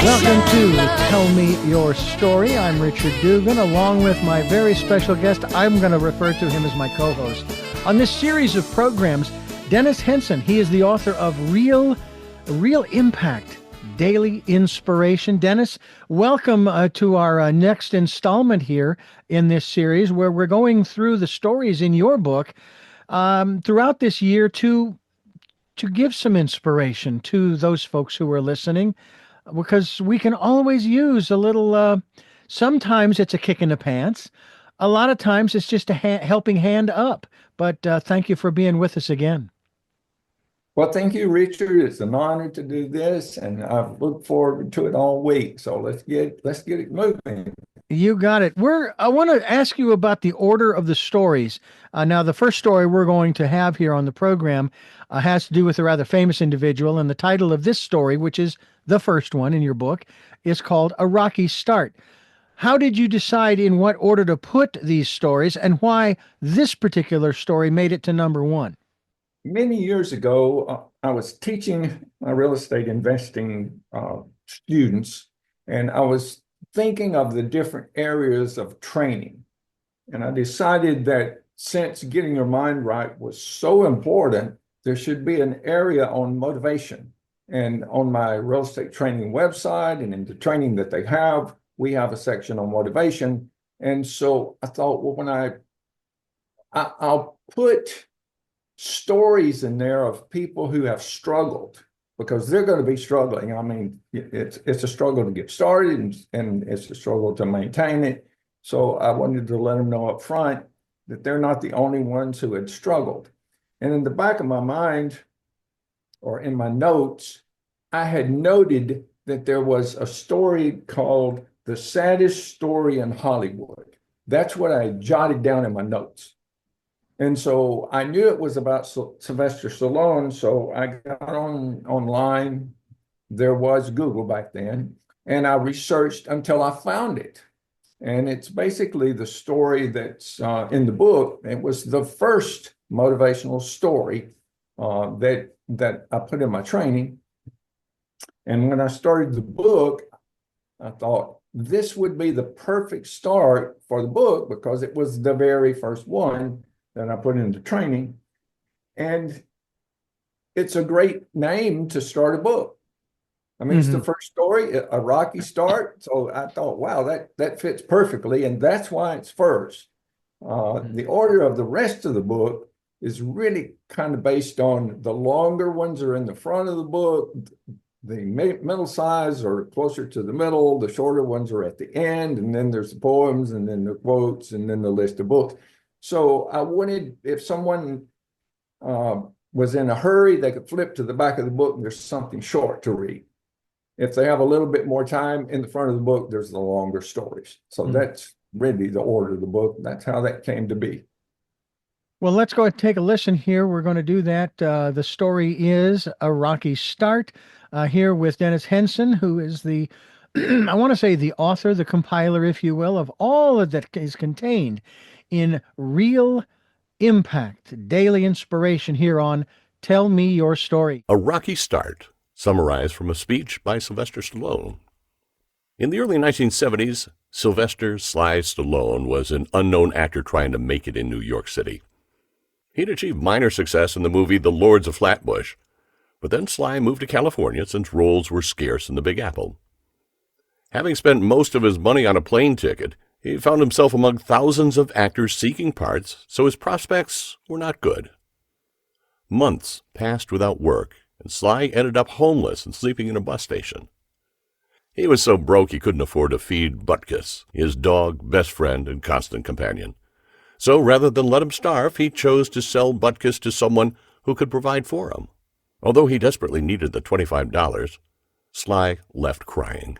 Welcome to Tell Me Your Story. I'm Richard Dugan, along with my very special guest. I'm going to refer to him as my co-host. On this series of programs, Dennis Henson. He is the author of Real Impact, Daily Inspiration. Dennis, welcome to our next installment here in this series, where we're going through the stories in your book throughout this year to give some inspiration to those folks who are listening, because we can always use a little, sometimes it's a kick in the pants. A lot of times it's just a helping hand up. But thank you for being with us again. Well, thank you, Richard. It's an honor to do this, and I've looked forward to it all week. So let's get it moving. You got it. I want to ask you about the order of the stories. Now, the first story we're going to have here on the program has to do with a rather famous individual, and the title of this story, which is the first one in your book, is called A Rocky Start. How did you decide in what order to put these stories, and why this particular story made it to number one? Many years ago, I was teaching my real estate investing students, and I was thinking of the different areas of training. And I decided that since getting your mind right was so important, there should be an area on motivation. And on my real estate training website and in the training that they have, we have a section on motivation. And so I thought, well, when I'll put stories in there of people who have struggled, because they're going to be struggling. I mean, it's a struggle to get started, and it's a struggle to maintain it. So I wanted to let them know up front that they're not the only ones who had struggled. And in the back of my mind, or in my notes, I had noted that there was a story called The Saddest Story in Hollywood. That's what I jotted down in my notes. And so I knew it was about Sylvester Stallone, so I got online. There was Google back then, and I researched until I found it. And it's basically the story that's in the book. It was the first motivational story that I put in my training. And when I started the book, I thought this would be the perfect start for the book, because it was the very first one that I put into training. And it's a great name to start a book. I mean, It's the first story, A Rocky Start. So I thought, wow, that fits perfectly. And that's why it's first. The order of the rest of the book is really kind of based on the longer ones are in the front of the book. The middle size are closer to the middle. The shorter ones are at the end. And then there's the poems, and then the quotes, and then the list of books. So I wanted, if someone was in a hurry, they could flip to the back of the book and there's something short to read. If they have a little bit more time, in the front of the book, there's the longer stories. So that's really the order of the book. That's how that came to be. Well, let's go and take a listen here. We're going to do that. The story is A Rocky Start, here with Dennis Henson, who is the, I want to say the author, the compiler, if you will, of all of that is contained in Real Impact, Daily Inspiration, here on Tell Me Your Story. A Rocky Start, summarized from a speech by Sylvester Stallone. In the early 1970s, Sylvester "Sly" Stallone was an unknown actor trying to make it in New York City. He'd achieved minor success in the movie The Lords of Flatbush, but then Sly moved to California since roles were scarce in the Big Apple. Having spent most of his money on a plane ticket, he found himself among thousands of actors seeking parts, so his prospects were not good. Months passed without work, and Sly ended up homeless and sleeping in a bus station. He was so broke he couldn't afford to feed Butkus, his dog, best friend, and constant companion. So rather than let him starve, he chose to sell Butkus to someone who could provide for him. Although he desperately needed the $25, Sly left crying.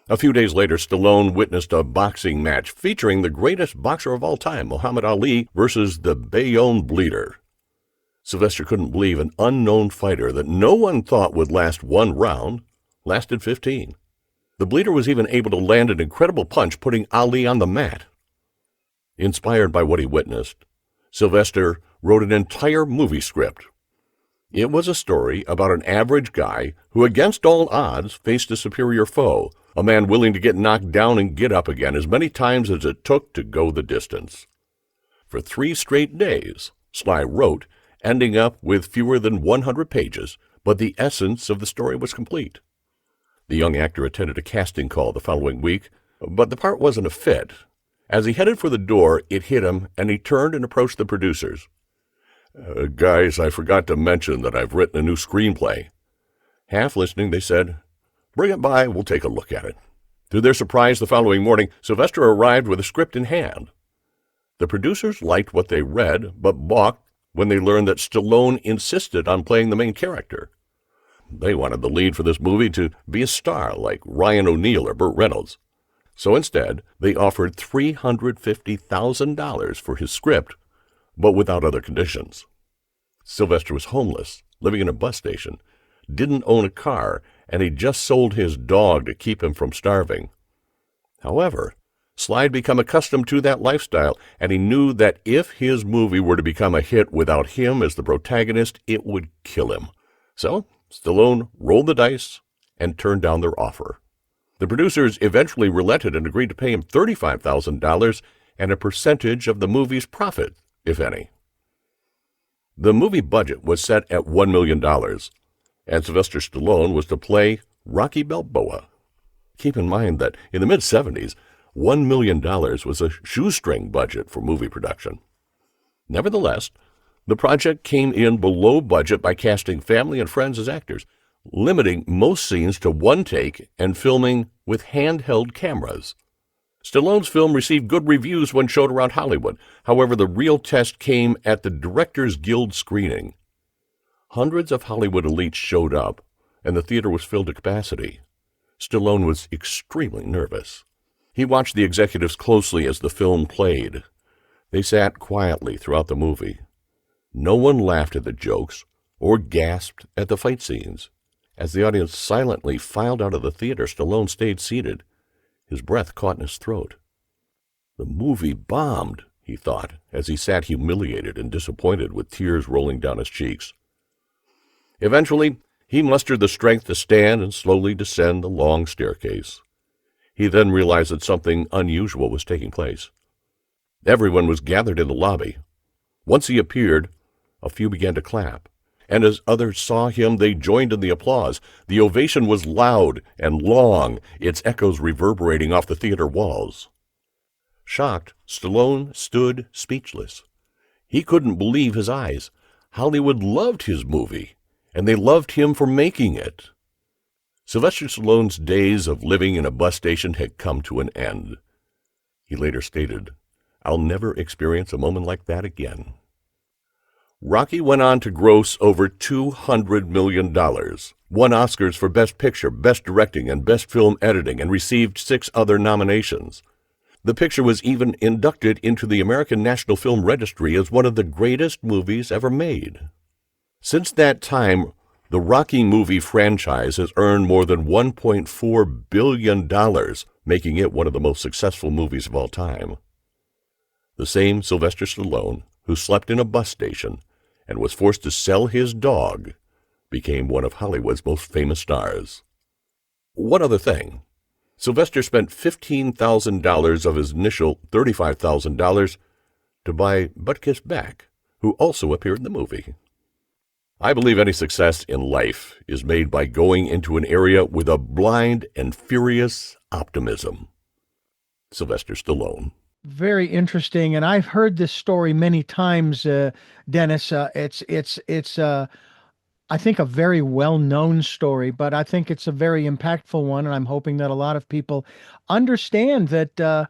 A few days later, Stallone witnessed a boxing match featuring the greatest boxer of all time, Muhammad Ali, versus the Bayonne Bleeder. Sylvester couldn't believe an unknown fighter that no one thought would last one round lasted 15. The Bleeder was even able to land an incredible punch, putting Ali on the mat. Inspired by what he witnessed, Sylvester wrote an entire movie script. It was a story about an average guy who, against all odds, faced a superior foe, a man willing to get knocked down and get up again as many times as it took to go the distance. For 3 straight days, Sly wrote, ending up with fewer than 100 pages, but the essence of the story was complete. The young actor attended a casting call the following week, but the part wasn't a fit. As he headed for the door, it hit him, and he turned and approached the producers. Guys, I forgot to mention that I've written a new screenplay. Half listening, they said, "Bring it by, we'll take a look at it." To their surprise, the following morning, Sylvester arrived with a script in hand. The producers liked what they read, but balked when they learned that Stallone insisted on playing the main character. They wanted the lead for this movie to be a star like Ryan O'Neal or Burt Reynolds. So instead, they offered $350,000 for his script, but without other conditions. Sylvester was homeless, living in a bus station, didn't own a car, and he just sold his dog to keep him from starving. However, Sly had become accustomed to that lifestyle, and he knew that if his movie were to become a hit without him as the protagonist, it would kill him. So Stallone rolled the dice and turned down their offer. The producers eventually relented and agreed to pay him $35,000 and a percentage of the movie's profit, if any. The movie budget was set at $1 million, and Sylvester Stallone was to play Rocky Balboa. Keep in mind that in the mid-'70s, $1 million was a shoestring budget for movie production. Nevertheless, the project came in below budget by casting family and friends as actors, limiting most scenes to one take and filming with handheld cameras. Stallone's film received good reviews when showed around Hollywood. However, the real test came at the Directors Guild screening. Hundreds of Hollywood elites showed up, and the theater was filled to capacity. Stallone was extremely nervous. He watched the executives closely as the film played. They sat quietly throughout the movie. No one laughed at the jokes or gasped at the fight scenes. As the audience silently filed out of the theater, Stallone stayed seated, his breath caught in his throat. The movie bombed, he thought, as he sat humiliated and disappointed with tears rolling down his cheeks. Eventually, he mustered the strength to stand and slowly descend the long staircase. He then realized that something unusual was taking place. Everyone was gathered in the lobby. Once he appeared, a few began to clap, and as others saw him, they joined in the applause. The ovation was loud and long, its echoes reverberating off the theater walls. Shocked, Stallone stood speechless. He couldn't believe his eyes. Hollywood loved his movie, and they loved him for making it. Sylvester Stallone's days of living in a bus station had come to an end. He later stated, "I'll never experience a moment like that again." Rocky went on to gross over $200 million, won Oscars for Best Picture, Best Directing, and Best Film Editing, and received 6 other nominations. The picture was even inducted into the American National Film Registry as one of the greatest movies ever made. Since that time, the Rocky movie franchise has earned more than $1.4 billion, making it one of the most successful movies of all time. The same Sylvester Stallone, who slept in a bus station and was forced to sell his dog, became one of Hollywood's most famous stars. One other thing. Sylvester spent $15,000 of his initial $35,000 to buy Butkus Beck, who also appeared in the movie. I believe any success in life is made by going into an area with a blind and furious optimism. Sylvester Stallone. Very interesting, and I've heard this story many times, Dennis. It's I think a very well-known story, but I think it's a very impactful one, and I'm hoping that a lot of people understand that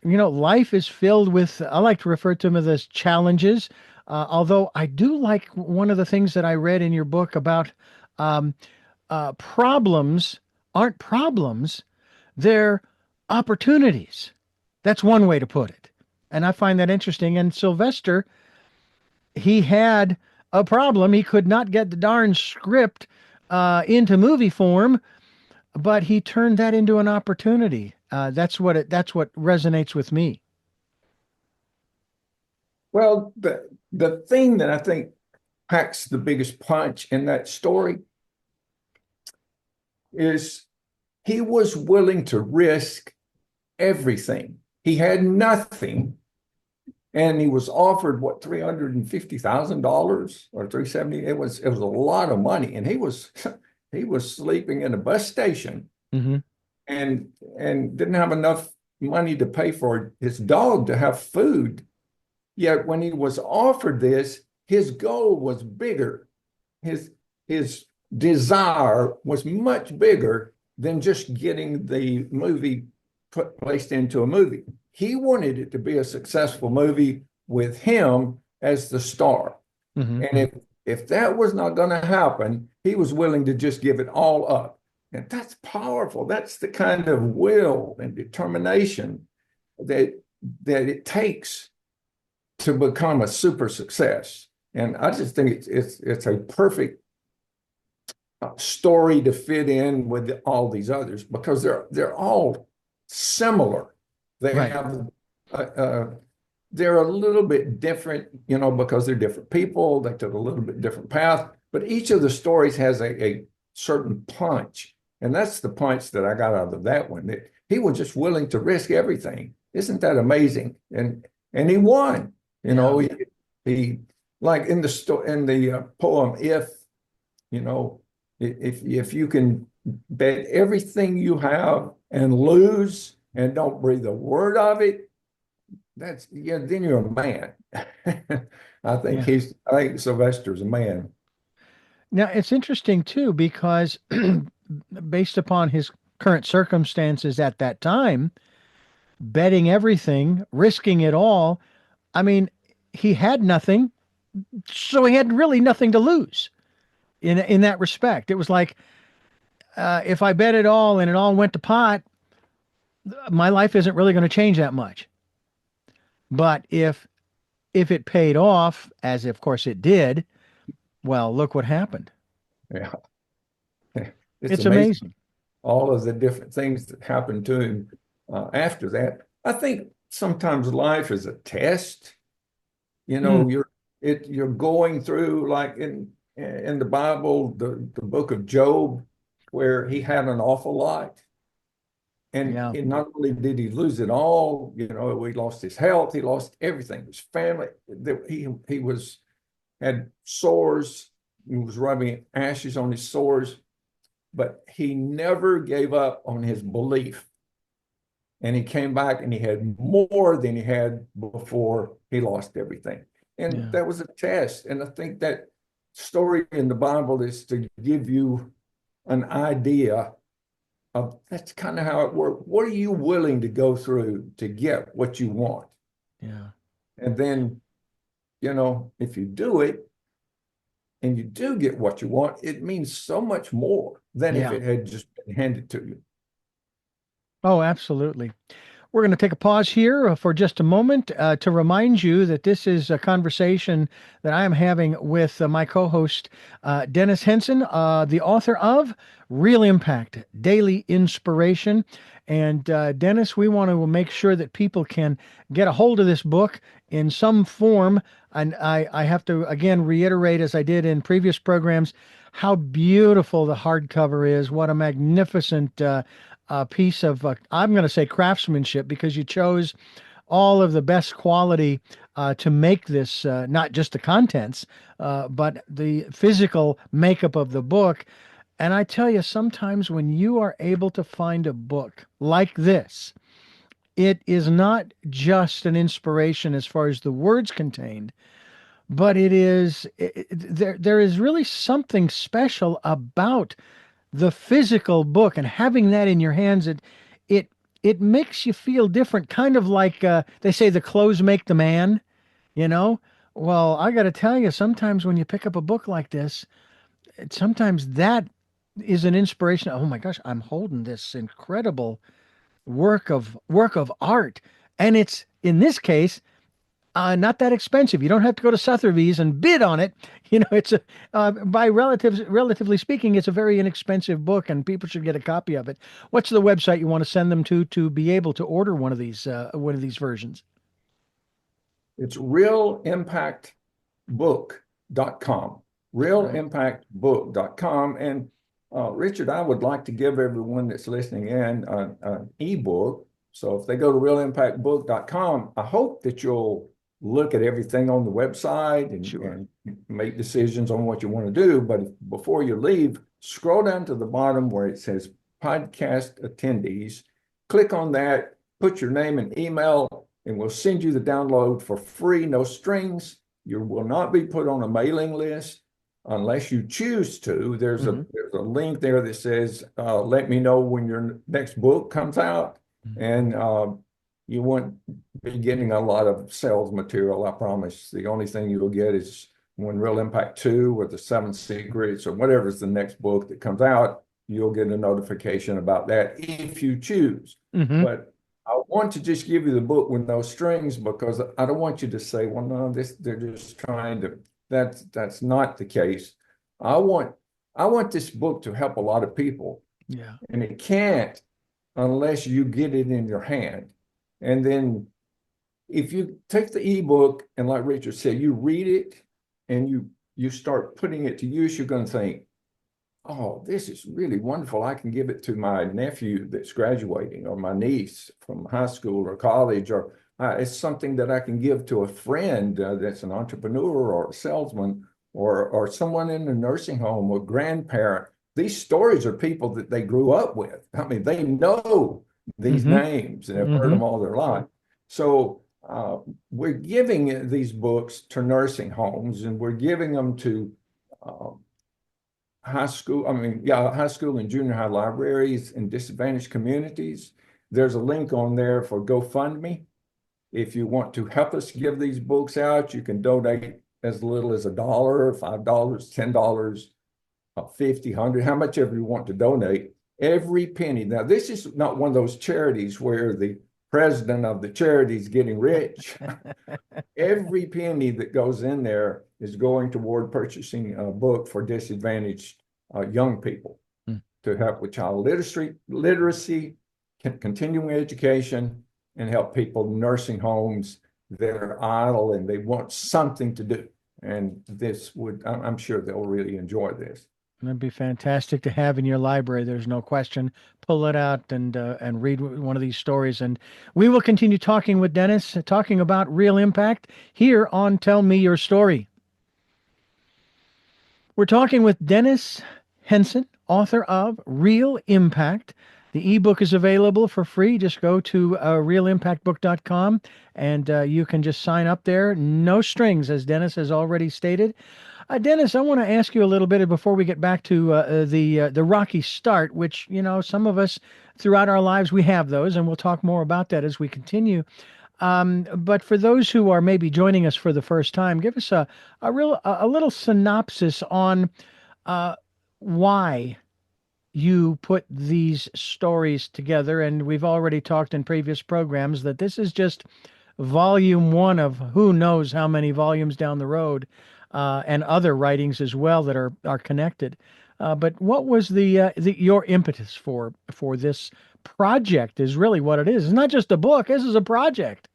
life is filled with, I like to refer to them as challenges. Although I do like one of the things that I read in your book about problems aren't problems, they're opportunities. That's one way to put it. And I find that interesting. And Sylvester, he had a problem. He could not get the darn script into movie form, but he turned that into an opportunity. That's what resonates with me. Well, the thing that I think packs the biggest punch in that story is he was willing to risk everything. He had nothing, and he was offered what, $350,000 or 370. It was a lot of money, and he was sleeping in a bus station Mm-hmm. and didn't have enough money to pay for his dog to have food. Yet when he was offered this, his goal was bigger. His desire was much bigger than just getting the movie placed into a movie. He wanted it to be a successful movie with him as the star. Mm-hmm. And if that was not going to happen, he was willing to just give it all up. And that's powerful. That's the kind of will and determination that it takes to become a super success. And I just think it's a perfect story to fit in with all these others because they're all similar. They Right. have they're a little bit different, because they're different people. They took a little bit different path, but each of the stories has a certain punch, and that's the punch that I got out of that one. That he was just willing to risk everything. Isn't that amazing? And he won. He like in the poem, if you can bet everything you have and lose and don't breathe a word of it, then you're a man. I think Sylvester's a man. Now, it's interesting too, because based upon his current circumstances at that time, betting everything, risking it all, I mean, he had nothing, so he had really nothing to lose in that respect. It was like, if I bet it all and it all went to pot, my life isn't really going to change that much. But if it paid off, as of course it did, well, look what happened. Yeah. It's amazing. All of the different things that happened to him after that. I think sometimes life is a test. You're going through, like in the Bible, the book of Job, where he had an awful lot. And not only did he lose it all, he lost his health, he lost everything, his family. He had sores, he was rubbing ashes on his sores, but he never gave up on his belief. And he came back and he had more than he had before he lost everything. And that was a test. And I think that story in the Bible is to give you an idea of that's kind of how it works. What are you willing to go through to get what you want? Yeah. And then, if you do it and you do get what you want, it means so much more than if it had just been handed to you. Oh, absolutely. We're going to take a pause here for just a moment to remind you that this is a conversation that I am having with my co-host, Dennis Henson, the author of Real Impact, Daily Inspiration. And Dennis, we want to make sure that people can get a hold of this book in some form. And I have to, again, reiterate, as I did in previous programs, how beautiful the hardcover is. What a magnificent piece of, I'm going to say craftsmanship, because you chose all of the best quality to make this, not just the contents, but the physical makeup of the book. And I tell you, sometimes when you are able to find a book like this, it is not just an inspiration as far as the words contained, but there is really something special about the physical book, and having that in your hands, it makes you feel different, kind of like they say the clothes make the man, Well, I got to tell you, sometimes when you pick up a book like this, sometimes that is an inspiration. Oh my gosh, I'm holding this incredible work of art, and it's, in this case, not that expensive. You don't have to go to Sotheby's and bid on it. It's relatively speaking, it's a very inexpensive book, and people should get a copy of it. What's the website you want to send them to be able to order one of these versions? It's realimpactbook.com. realimpactbook.com. And Richard, I would like to give everyone that's listening in an ebook. So if they go to realimpactbook.com, I hope that you'll look at everything on the website and make decisions on what you want to do. But before you leave, scroll down to the bottom where it says podcast attendees. Click on that, put your name and email, and we'll send you the download for free, no strings. You will not be put on a mailing list unless you choose to. There's a link there that says, let me know when your next book comes out. And you won't be getting a lot of sales material, I promise. The only thing you'll get is when Real Impact 2 or the 7 Secrets or whatever's the next book that comes out, you'll get a notification about that if you choose. But I want to just give you the book with no strings, because I don't want you to say, well, no, they're just trying to, that's not the case. I want this book to help a lot of people. Yeah. And it can't unless you get it in your hand. And then if you take the ebook and, like Richard said, you read it and you start putting it to use, you're going to think, oh, this is really wonderful. I can give it to my nephew that's graduating, or my niece from high school or college, or it's something that I can give to a friend that's an entrepreneur or a salesman, or someone in a nursing home or grandparent. These stories are people that they grew up with. I mean, they know these names and have heard them all their life. So we're giving these books to nursing homes, and we're giving them to high school and junior high libraries in disadvantaged communities. There's a link on there for GoFundMe. If you want to help us give these books out, you can donate as little as $1, $5, $10, 50, 100, how much ever you want to donate. Every penny. Now, this is not one of those charities where the president of the charity is getting rich. Every penny that goes in there is going toward purchasing a book for disadvantaged young people to help with child literacy, continuing education, and help people in nursing homes that are idle and they want something to do. And I'm sure they'll really enjoy this. That'd be fantastic to have in your library. There's no question. Pull it out and read one of these stories. And we will continue talking with Dennis, talking about Real Impact here on Tell Me Your Story. We're talking with Dennis Henson, author of Real Impact. The ebook is available for free. Just go to realimpactbook.com and you can just sign up there. No strings, as Dennis has already stated. Dennis, I want to ask you a little bit before we get back to the rocky start, which, some of us throughout our lives, we have those, and we'll talk more about that as we continue. But for those who are maybe joining us for the first time, give us a little synopsis on why you put these stories together. And we've already talked in previous programs that this is just volume 1 of who knows how many volumes down the road. And other writings as well that are connected. But what was your impetus for this project? Is really what it is. It's not just a book. This is a project.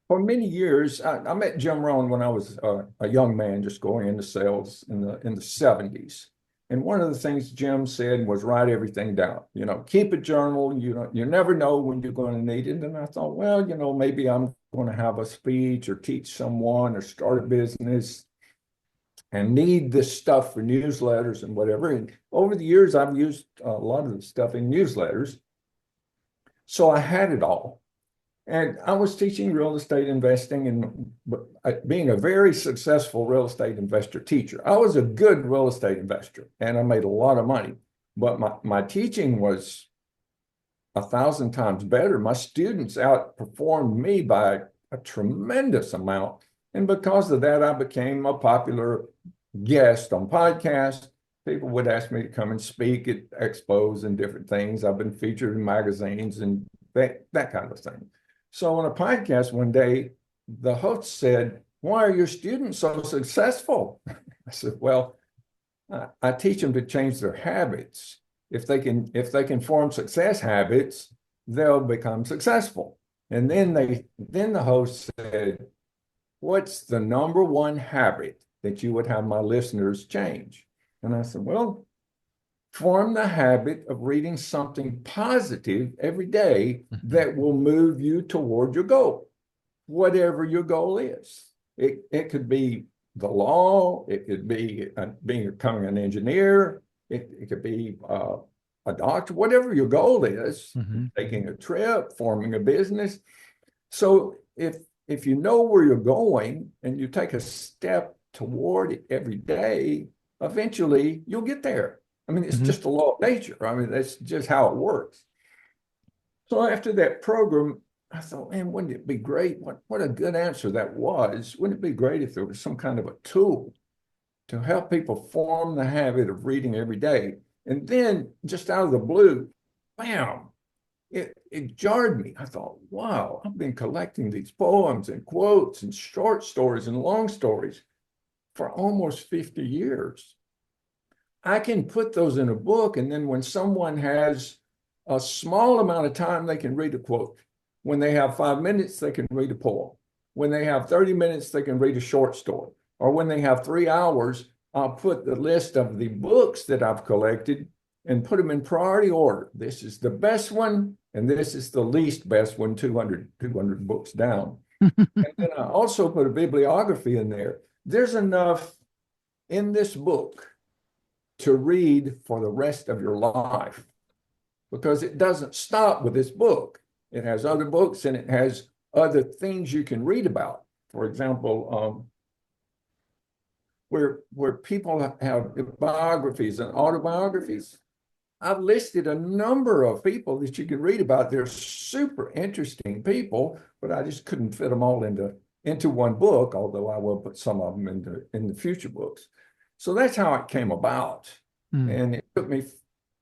For many years, I met Jim Rohn when I was a young man, just going into sales in the 70s. And one of the things Jim said was write everything down. Keep a journal. You never know when you're going to need it. And I thought, well, maybe I'm going to have a speech or teach someone or start a business and need this stuff for newsletters and whatever. And over the years, I've used a lot of the stuff in newsletters. So I had it all. And I was teaching real estate investing and being a very successful real estate investor teacher. I was a good real estate investor and I made a lot of money, but my teaching was 1,000 times better. My students outperformed me by a tremendous amount. And because of that, I became a popular guest on podcasts. People would ask me to come and speak at expos and different things. I've been featured in magazines and that kind of thing. So on a podcast one day, the host said, "Why are your students so successful?" I said, "Well, I teach them to change their habits. If they can form success habits, they'll become successful." And then the host said, what's the number one habit that you would have my listeners change? And I said, well, form the habit of reading something positive every day that will move you toward your goal, whatever your goal is. It could be the law, it could be becoming an engineer, it could be a doctor, whatever your goal is, taking a trip, forming a business. So if you know where you're going and you take a step toward it every day, eventually you'll get there. I mean, it's just a law of nature. I mean, that's just how it works. So after that program, I thought, man, wouldn't it be great? What a good answer that was. Wouldn't it be great if there was some kind of a tool to help people form the habit of reading every day? And then just out of the blue, bam, it jarred me. I thought, wow, I've been collecting these poems and quotes and short stories and long stories for almost 50 years. I can put those in a book, and then when someone has a small amount of time, they can read a quote. When they have 5 minutes, they can read a poem. When they have 30 minutes, they can read a short story. Or when they have 3 hours, I'll put the list of the books that I've collected and put them in priority order. This is the best one, and this is the least best one, 200 books down. And then I also put a bibliography in there. There's enough in this book to read for the rest of your life, because it doesn't stop with this book. It has other books and it has other things you can read about. For example, where people have biographies and autobiographies, I've listed a number of people that you can read about. They're super interesting people, but I just couldn't fit them all into one book, although I will put some of them in the future books. So that's how it came about. And it took me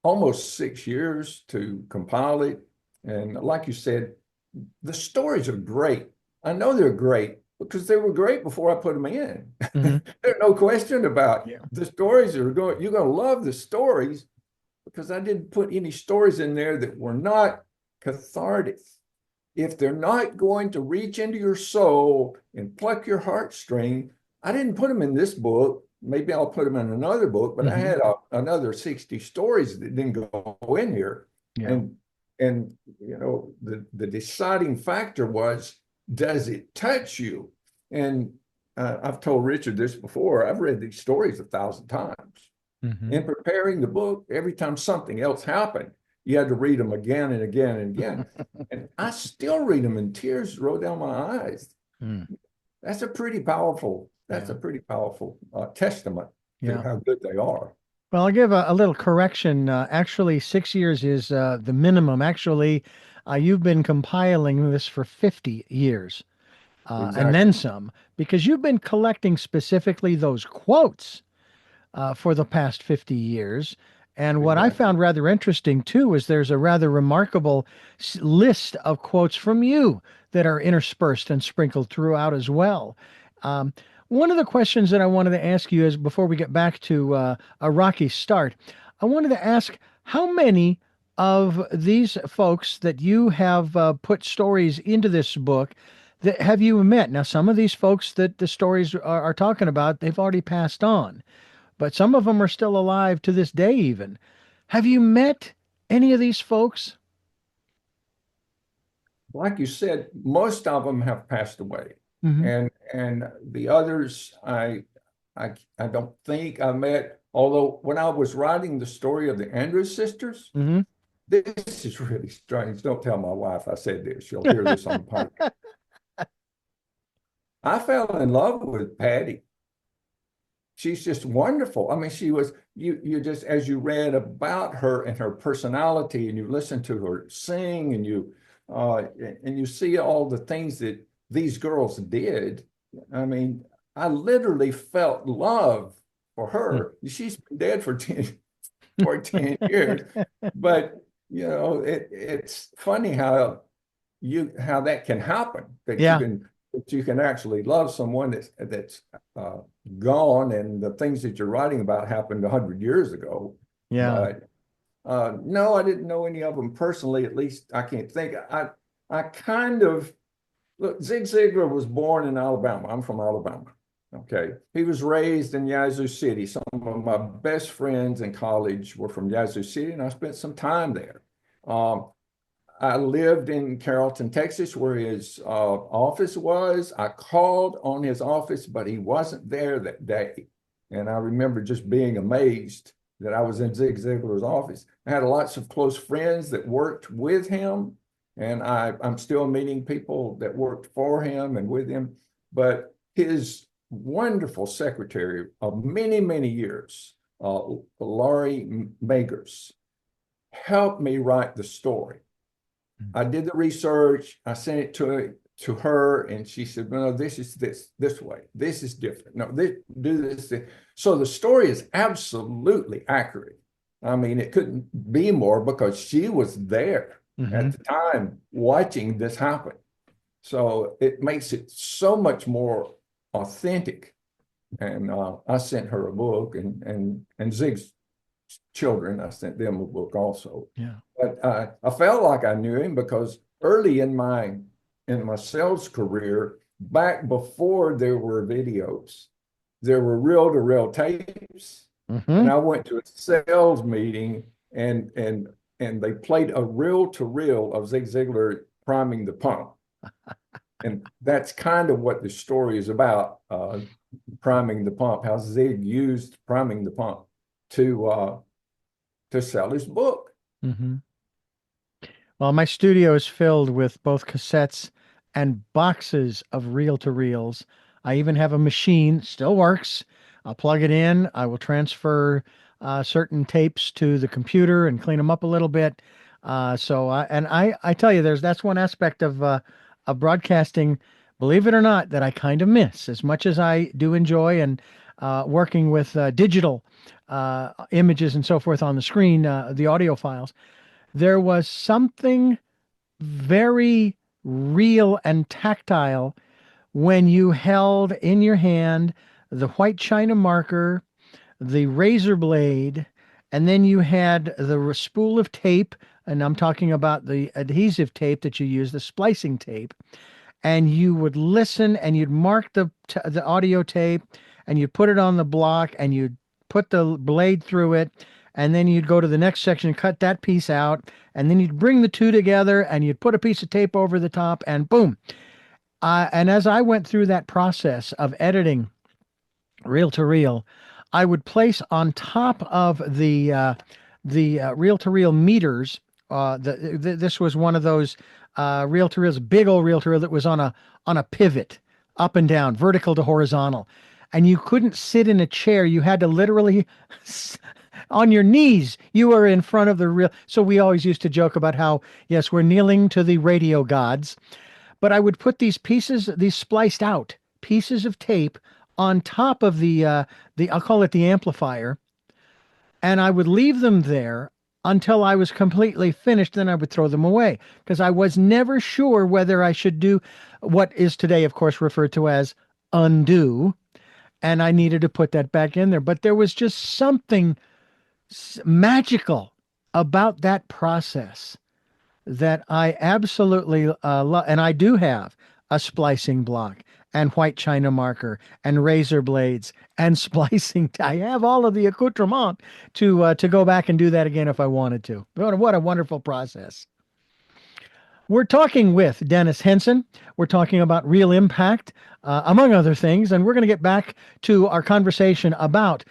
almost 6 years to compile it. And like you said, the stories are great. I know they're great because they were great before I put them in. There's no question about the stories you're going to love the stories, because I didn't put any stories in there that were not cathartic. If they're not going to reach into your soul and pluck your heartstring, I didn't put them in this book. Maybe I'll put them in another book, but I had another 60 stories that didn't go in here. And you know, the deciding factor was, does it touch you? And I've told Richard this before. I've read these stories 1,000 times. In preparing the book, every time something else happened, you had to read them again and again and again. And I still read them and tears roll down my eyes. That's a pretty powerful testament to how good they are. Well, I'll give a little correction. Actually, 6 years is the minimum. Actually, you've been compiling this for 50 years and then some, because you've been collecting specifically those quotes for the past 50 years. And what I found rather interesting, too, is there's a rather remarkable list of quotes from you that are interspersed and sprinkled throughout as well. One of the questions that I wanted to ask you is, before we get back to a rocky start, I wanted to ask, how many of these folks that you have put stories into this book that have you met? Now, some of these folks that the stories are talking about, they've already passed on, but some of them are still alive to this day even. Have you met any of these folks? Like you said, most of them have passed away. And the others, I don't think I met. Although when I was writing the story of the Andrews sisters, this is really strange. Don't tell my wife I said this. She'll hear this on the podcast. I fell in love with Patty. She's just wonderful. I mean, she was, you just, as you read about her and her personality, and you listen to her sing, and you see all the things that these girls did. I mean, I literally felt love for her. She's been dead for 10 years, but you know, it's funny how that can happen, that you can actually love someone that's gone, and the things that you're writing about happened 100 years ago. But no, I didn't know any of them personally. At least I can't think. I kind of Look, Zig Ziglar was born in Alabama. I'm from Alabama. Okay. He was raised in Yazoo City. Some of my best friends in college were from Yazoo City, and I spent some time there. Um, I lived in Carrollton, Texas, where his office was. I called on his office, but he wasn't there that day. And I remember just being amazed that I was in Zig Ziglar's office. I had lots of close friends that worked with him, and I'm still meeting people that worked for him and with him. But his wonderful secretary of many, many years, Laurie Magers, helped me write the story. I did the research. I sent it to her, and she said, "No, this is this way. This is different. No, do this." So the story is absolutely accurate. I mean, it couldn't be more because she was there at the time watching this happen. So it makes it so much more authentic. And I sent her a book, and Zig's children, I sent them a book also. Yeah. But I felt like I knew him because early in my sales career, back before there were videos, there were reel-to-reel tapes. And I went to a sales meeting, and they played a reel-to-reel of Zig Ziglar priming the pump. And that's kind of what the story is about, priming the pump, how Zig used priming the pump to sell his book. Well, my studio is filled with both cassettes and boxes of reel-to-reels. I even have a machine, still works. I'll plug it in. I will transfer certain tapes to the computer and clean them up a little bit. I tell you, that's one aspect of broadcasting, believe it or not, that I kind of miss as much as I do enjoy and working with digital images and so forth on the screen, the audio files. There was something very real and tactile when you held in your hand the white china marker, the razor blade, and then you had the spool of tape, and I'm talking about the adhesive tape that you use, the splicing tape, and you would listen and you'd mark the audio tape and you'd put it on the block and you'd put the blade through it, and then you'd go to the next section and cut that piece out, and then you'd bring the two together and you'd put a piece of tape over the top, and boom. And as I went through that process of editing reel-to-reel, I would place on top of the reel-to-reel meters. This was one of those reel-to-reels, big old reel-to-reel that was on a pivot, up and down, vertical to horizontal, and you couldn't sit in a chair. You had to literally on your knees. You were in front of the reel. So we always used to joke about how, yes, we're kneeling to the radio gods. But I would put these spliced out pieces of tape on top of the I'll call it the amplifier, and I would leave them there until I was completely finished. Then I would throw them away because I was never sure whether I should do what is today, of course, referred to as undo, and I needed to put that back in there. But there was just something magical about that process that I absolutely love. And I do have a splicing block and white china marker and razor blades and splicing. I have all of the accoutrement to go back and do that again if I wanted to. What a wonderful process. We're talking with Dennis Henson. We're talking about Real Impact, among other things, and we're going to get back to our conversation about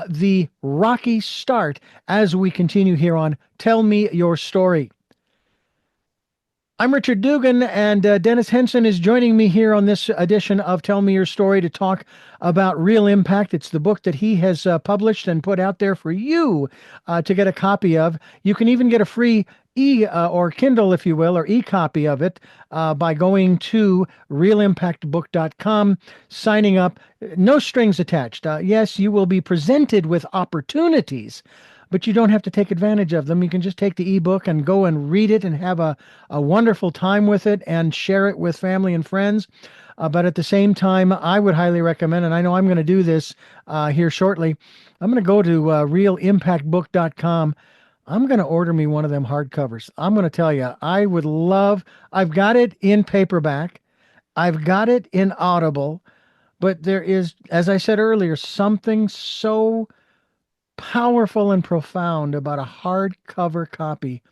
the rocky start as we continue here on Tell Me Your Story. I'm Richard Dugan, and Dennis Henson is joining me here on this edition of Tell Me Your Story to talk about Real Impact. It's the book that he has published and put out there for you to get a copy of. You can even get a free or Kindle, if you will, or e-copy of it by going to realimpactbook.com, signing up, no strings attached. Yes, you will be presented with opportunities, but you don't have to take advantage of them. You can just take the ebook and go and read it and have a wonderful time with it and share it with family and friends. But at the same time, I would highly recommend, and I know I'm going to do this here shortly, I'm going to go to realimpactbook.com. I'm going to order me one of them hardcovers. I'm going to tell you, I've got it in paperback. I've got it in Audible, but there is, as I said earlier, something so powerful and profound about a hardcover copy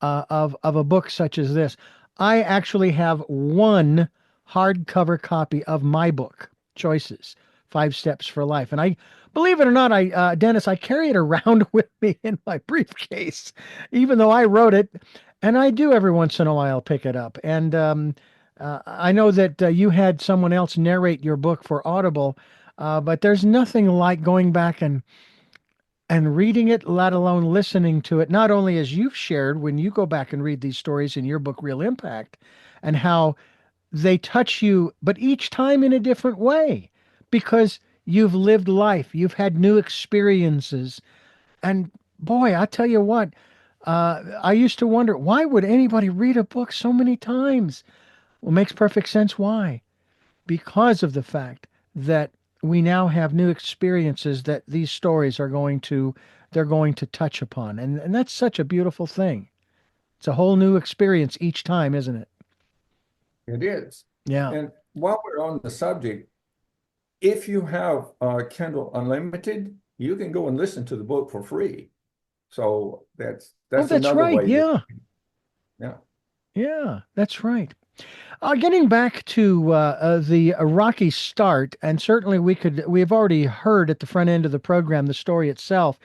of a book such as this. I actually have one hardcover copy of my book, Choices, Five Steps for Life. And I, believe it or not, Dennis, I carry it around with me in my briefcase, even though I wrote it. And I do every once in a while pick it up. And I know that you had someone else narrate your book for Audible, but there's nothing like going back and reading it, let alone listening to it, not only as you've shared when you go back and read these stories in your book, Real Impact, and how they touch you, but each time in a different way because you've lived life, you've had new experiences. And boy, I tell you what, I used to wonder, why would anybody read a book so many times? Well, it makes perfect sense why. Because of the fact that we now have new experiences that these stories are going to they're going to touch upon. And that's such a beautiful thing. It's a whole new experience each time, isn't it? It is. Yeah. And while we're on the subject, if you have Kindle Unlimited, you can go and listen to the book for free. So that's Oh, that's another right. way Yeah. yeah. Yeah, that's right. Getting back to the rocky start, and certainly we've already heard at the front end of the program the story itself,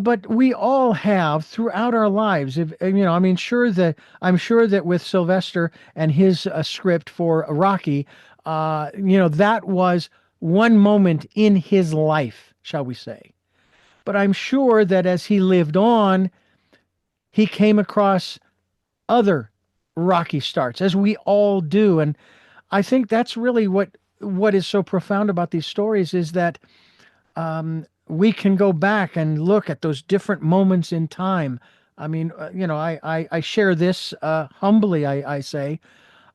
but we all have throughout our lives. If I mean, I'm sure that with Sylvester and his script for Rocky, that was one moment in his life, shall we say? But I'm sure that as he lived on, he came across other rocky starts, as we all do. And I think that's really what is so profound about these stories is that we can go back and look at those different moments in time. I mean, I share this humbly. I say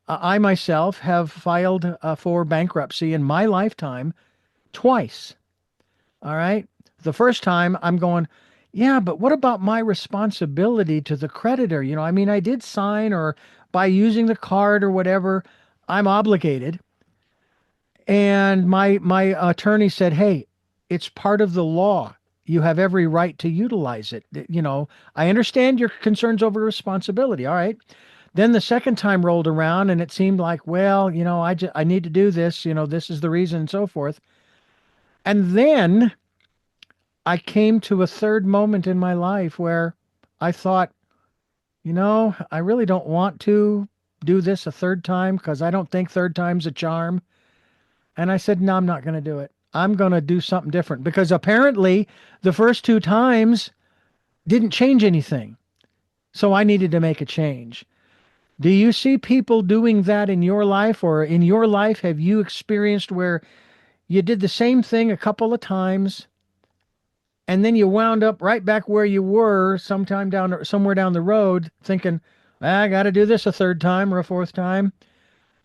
I myself have filed for bankruptcy in my lifetime twice. All right. The first time I'm going, yeah, but what about my responsibility to the creditor? I mean, I did sign, or by using the card or whatever, I'm obligated. And my attorney said, "Hey, it's part of the law. You have every right to utilize it. I understand your concerns over responsibility. All right." Then the second time rolled around and it seemed like, well, I need to do this, this is the reason and so forth. And then I came to a third moment in my life where I thought, I really don't want to do this a third time because I don't think third time's a charm. And I said, no, I'm not going to do it. I'm going to do something different because apparently the first two times didn't change anything. So I needed to make a change. Do you see people doing that in your life, or in your life, have you experienced where you did the same thing a couple of times and then you wound up right back where you were somewhere down the road thinking, I got to do this a third time or a fourth time.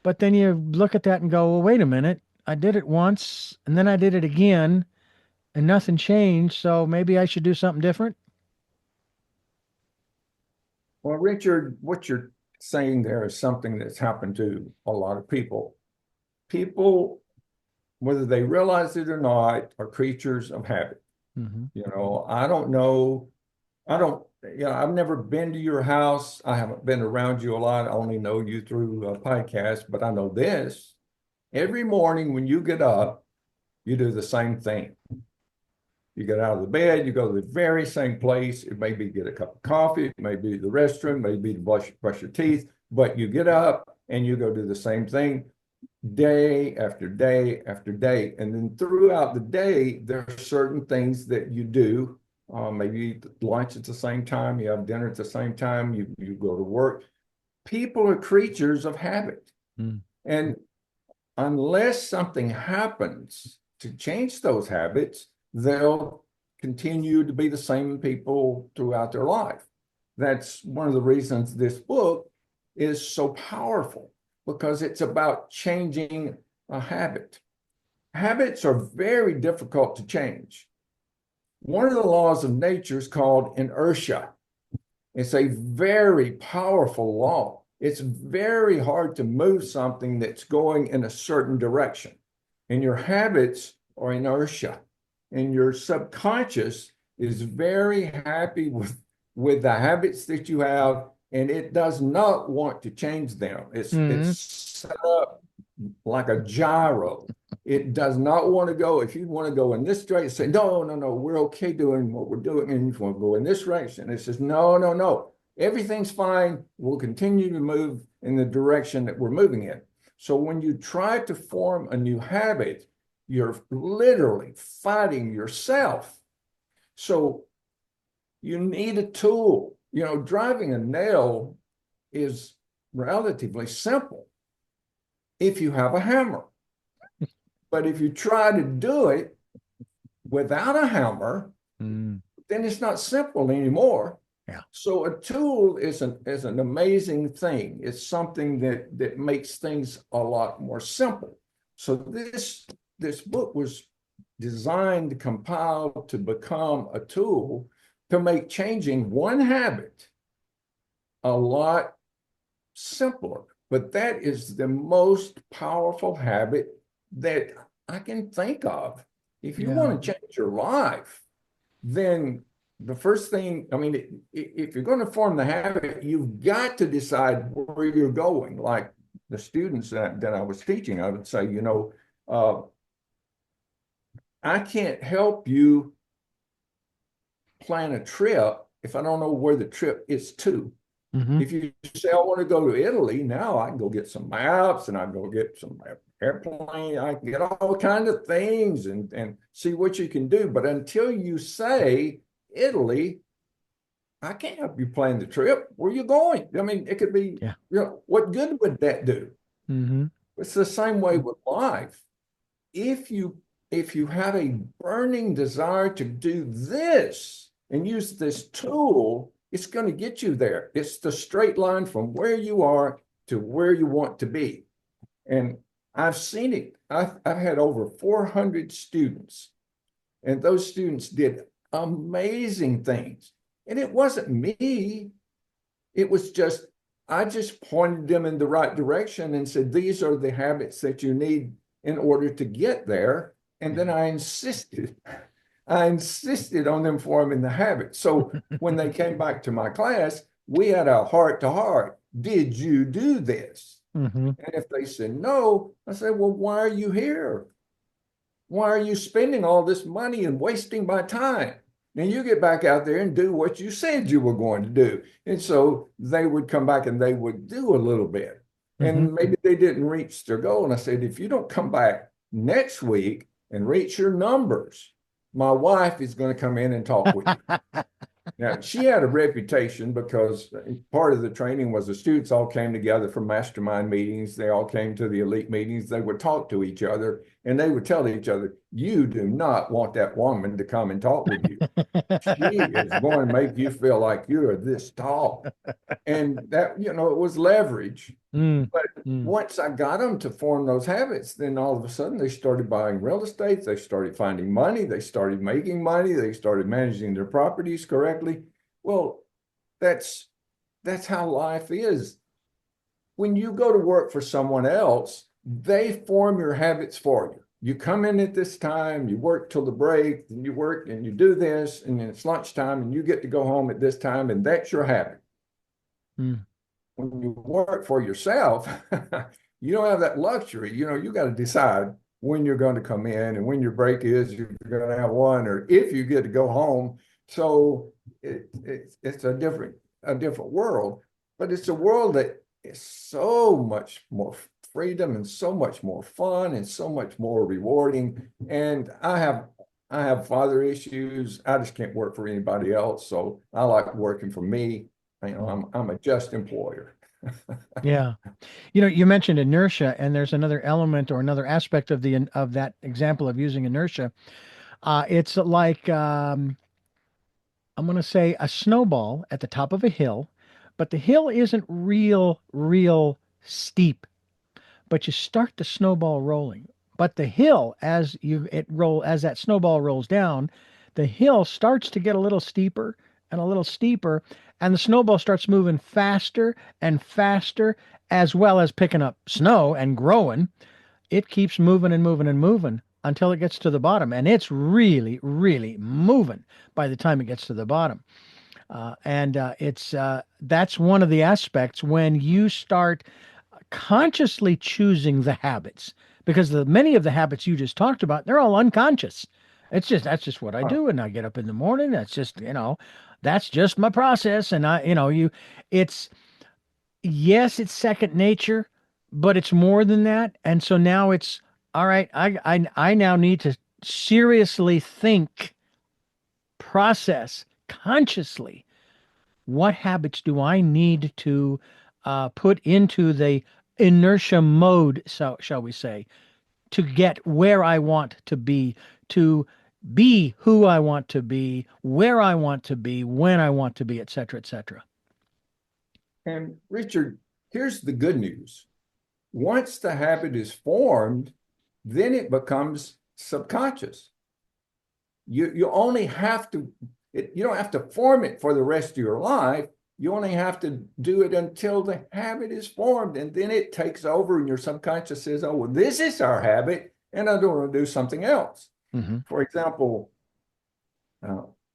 But then you look at that and go, well, wait a minute. I did it once and then I did it again and nothing changed. So maybe I should do something different. Well, Richard, what you're saying there is something that's happened to a lot of people. People, whether they realize it or not, are creatures of habit. Mm-hmm. I don't know. I've never been to your house. I haven't been around you a lot. I only know you through a podcast, but I know this. Every morning when you get up, you do the same thing. You get out of the bed, you go to the very same place. It may be get a cup of coffee, it may be the restroom, maybe to brush your teeth, but you get up and you go do the same thing day after day after day. And then throughout the day, there are certain things that you do. Maybe you eat lunch at the same time, you have dinner at the same time, you go to work. People are creatures of habit. Mm. And unless something happens to change those habits, they'll continue to be the same people throughout their life. That's one of the reasons this book is so powerful, because it's about changing a habit. Habits are very difficult to change. One of the laws of nature is called inertia. It's a very powerful law. it's very hard to move something that's going in a certain direction. And your habits are inertia. And your subconscious is very happy with the habits that you have, and it does not want to change them. It's set up like a gyro. It does not want to go. If you want to go in this direction, say, no, no, no, we're okay doing what we're doing. And you want to go in this direction. It says, no, no, no, everything's fine. We'll continue to move in the direction that we're moving in. So when you try to form a new habit, you're literally fighting yourself. So you need a tool. You know, driving a nail is relatively simple if you have a hammer. But if you try to do it without a hammer, then it's not simple anymore. Yeah. So a tool is an amazing thing. It's something that makes things a lot more simple. So this book was designed, compiled to become a tool to make changing one habit a lot simpler. But that is the most powerful habit that I can think of. If you want to change your life, then the first thing, I mean, if you're going to form the habit, you've got to decide where you're going. Like the students that I was teaching, I would say, you know, I can't help you plan a trip if I don't know where the trip is to. If you say, I want to go to Italy, now I can go get some maps and I can go get some airplane. I can get all kinds of things and see what you can do. But until you say Italy, I can't help you plan the trip. Where are you going? I mean, it could be, you know, what good would that do? It's the same way with life. If you have a burning desire to do this and use this tool, it's going to get you there. It's the straight line from where you are to where you want to be. And I've seen it. I've had over 400 students, and those students did amazing things. And it wasn't me. It was just, I just pointed them in the right direction and said, these are the habits that you need in order to get there. And then I insisted on them forming the habit. So when they came back to my class, we had a heart-to-heart. Did you do this? And if they said no, I said, well, why are you here? Why are you spending all this money and wasting my time? Now you get back out there and do what you said you were going to do. And so they would come back and they would do a little bit. And maybe they didn't reach their goal. And I said, if you don't come back next week and reach your numbers, my wife is going to come in and talk with you. Now, she had a reputation because part of the training was the students all came together for mastermind meetings. They all came to the elite meetings. They would talk to each other and they would tell each other, you do not want that woman to come and talk with you. She is going to make you feel like you're this tall. And that, you know, it was leverage. But once I got them to form those habits, then all of a sudden they started buying real estate. They started finding money. They started making money. They started managing their properties correctly. Well, that's how life is. When you go to work for someone else, they form your habits for you. You come in at this time, you work till the break, and you work and you do this, and then it's lunchtime, and you get to go home at this time, and that's your habit. When you work for yourself, you don't have that luxury. You know, you got to decide when you're going to come in and when your break is, you're going to have one, or if you get to go home. So it's a different world, but it's a world that is so much more freedom and so much more fun and so much more rewarding. And I have father issues. I just can't work for anybody else. So I like working for me. You know, I'm a just employer. Yeah. You know, you mentioned inertia, and there's another element or another aspect of that example of using inertia. It's like, I'm going to say a snowball at the top of a hill, but the hill isn't real steep, but you start the snowball rolling. But the hill, as that snowball rolls down, the hill starts to get a little steeper and a little steeper, and the snowball starts moving faster and faster, as well as picking up snow and growing. It keeps moving and moving and moving until it gets to the bottom, and it's really, really moving by the time it gets to the bottom. And it's That's one of the aspects when you start consciously choosing the habits, because many of the habits you just talked about, they're all unconscious. That's just what I do, and I get up in the morning. That's just that's just my process, and it's yes, it's second nature, but it's more than that. And so now it's all right. I now need to seriously think, process consciously, what habits do I need to put into the inertia mode, so shall we say, to get where I want to be who I want to be, where I want to be, when I want to be, et cetera, et cetera. And Richard, here's the good news. Once the habit is formed, then it becomes subconscious. You only have to, you don't have to form it for the rest of your life. You only have to do it until the habit is formed, and then it takes over, and your subconscious says, oh, well, this is our habit, and I don't want to do something else. Mm-hmm. For example,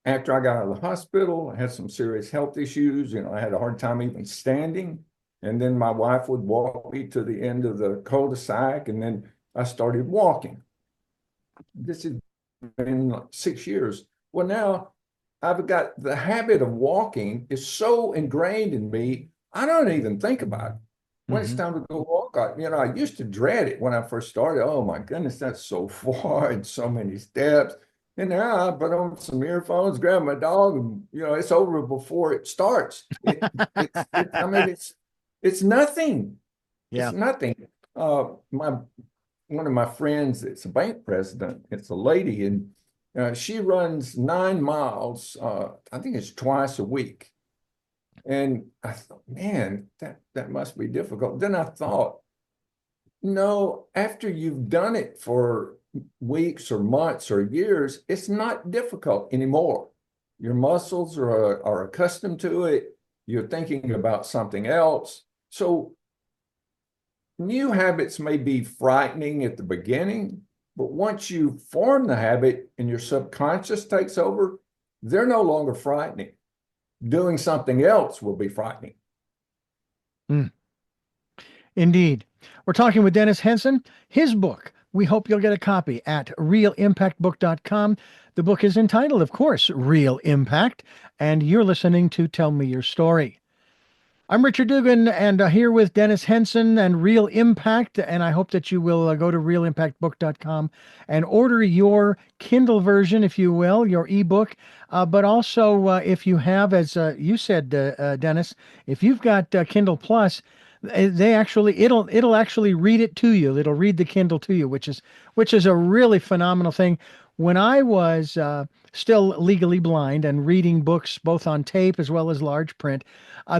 after I got out of the hospital, I had some serious health issues. I had a hard time even standing. And then my wife would walk me to the end of the cul-de-sac, and then I started walking. This has been like 6 years. Well, now I've got the habit of walking is so ingrained in me, I don't even think about it. When it's time to go walk, I used to dread it when I first started. Oh my goodness, that's so far and so many steps. And now I put on some earphones, grab my dog, and it's over before it starts. It's nothing. Yeah. It's nothing. One of my friends, it's a bank president. It's a lady, and she runs 9 miles. I think it's twice a week. And I thought, man, that must be difficult. Then I thought, no, after you've done it for weeks or months or years, it's not difficult anymore. Your muscles are accustomed to it. You're thinking about something else. So new habits may be frightening at the beginning, but once you form the habit and your subconscious takes over, they're no longer frightening. Doing something else will be frightening. Indeed. We're talking with Dennis Henson. His book, we hope you'll get a copy at realimpactbook.com. The book is entitled, of course, Real Impact, and you're listening to Tell Me Your Story. I'm Richard Dugan, and here with Dennis Henson and Real Impact, and I hope that you will go to realimpactbook.com and order your Kindle version, if you will, your ebook, but also if you have, as you said, Dennis, if you've got Kindle Plus, it'll actually read it to you. It'll read the Kindle to you, which is a really phenomenal thing. When I was still legally blind and reading books both on tape as well as large print,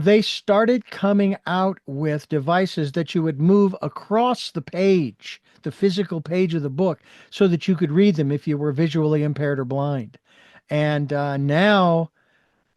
they started coming out with devices that you would move across the page, the physical page of the book, so that you could read them if you were visually impaired or blind. And now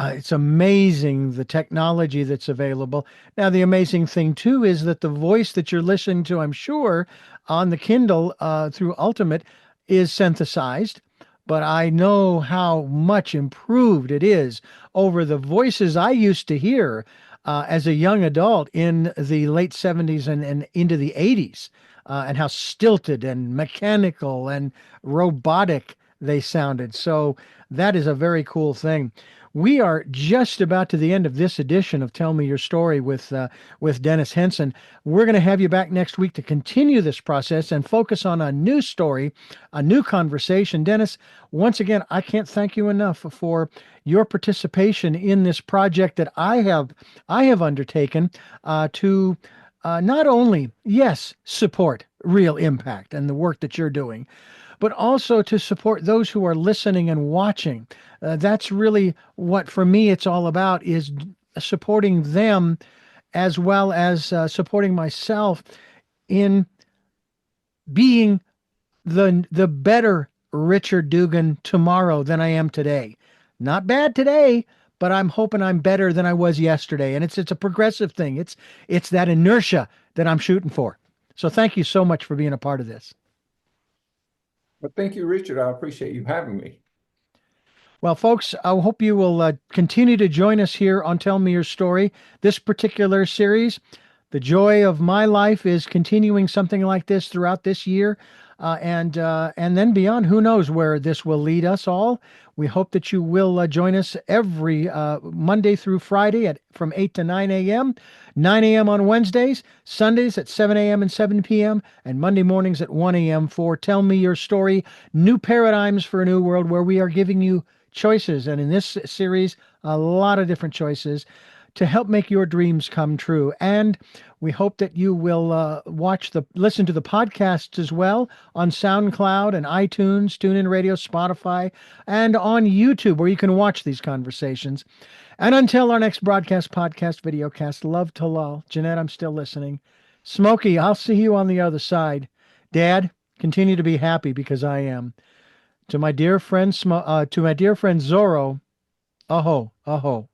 it's amazing the technology that's available. Now, the amazing thing, too, is that the voice that you're listening to, I'm sure, on the Kindle through Ultimate is synthesized, but I know how much improved it is over the voices I used to hear as a young adult in the late 70s and into the 80s, and how stilted and mechanical and robotic they sounded. So that is a very cool thing. We are just about to the end of this edition of Tell Me Your Story with Dennis Henson. We're going to have you back next week to continue this process and focus on a new story, a new conversation. Dennis, once again, I can't thank you enough for your participation in this project that I have undertaken to not only, yes, support Real Impact and the work that you're doing, but also to support those who are listening and watching. That's really what, for me, it's all about, is supporting them as well as supporting myself in being the better Richard Dugan tomorrow than I am today. Not bad today, but I'm hoping I'm better than I was yesterday. And it's a progressive thing. It's that inertia that I'm shooting for. So thank you so much for being a part of this. But thank you, Richard. I appreciate you having me. Well, folks, I hope you will continue to join us here on Tell Me Your Story. This particular series, the joy of my life, is continuing something like this throughout this year, and then beyond. Who knows where this will lead us all? We hope that you will join us every Monday through Friday from 8 to 9 a.m., 9 a.m. on Wednesdays, Sundays at 7 a.m. and 7 p.m., and Monday mornings at 1 a.m. for Tell Me Your Story, New Paradigms for a New World, where we are giving you choices. And in this series, a lot of different choices to help make your dreams come true. And we hope that you will listen to the podcasts as well on SoundCloud and iTunes, TuneIn Radio, Spotify, and on YouTube, where you can watch these conversations. And until our next broadcast, podcast, videocast, love to lull. Jeanette, I'm still listening. Smokey, I'll see you on the other side. Dad, continue to be happy, because I am. To my dear friend Zorro, aho, aho.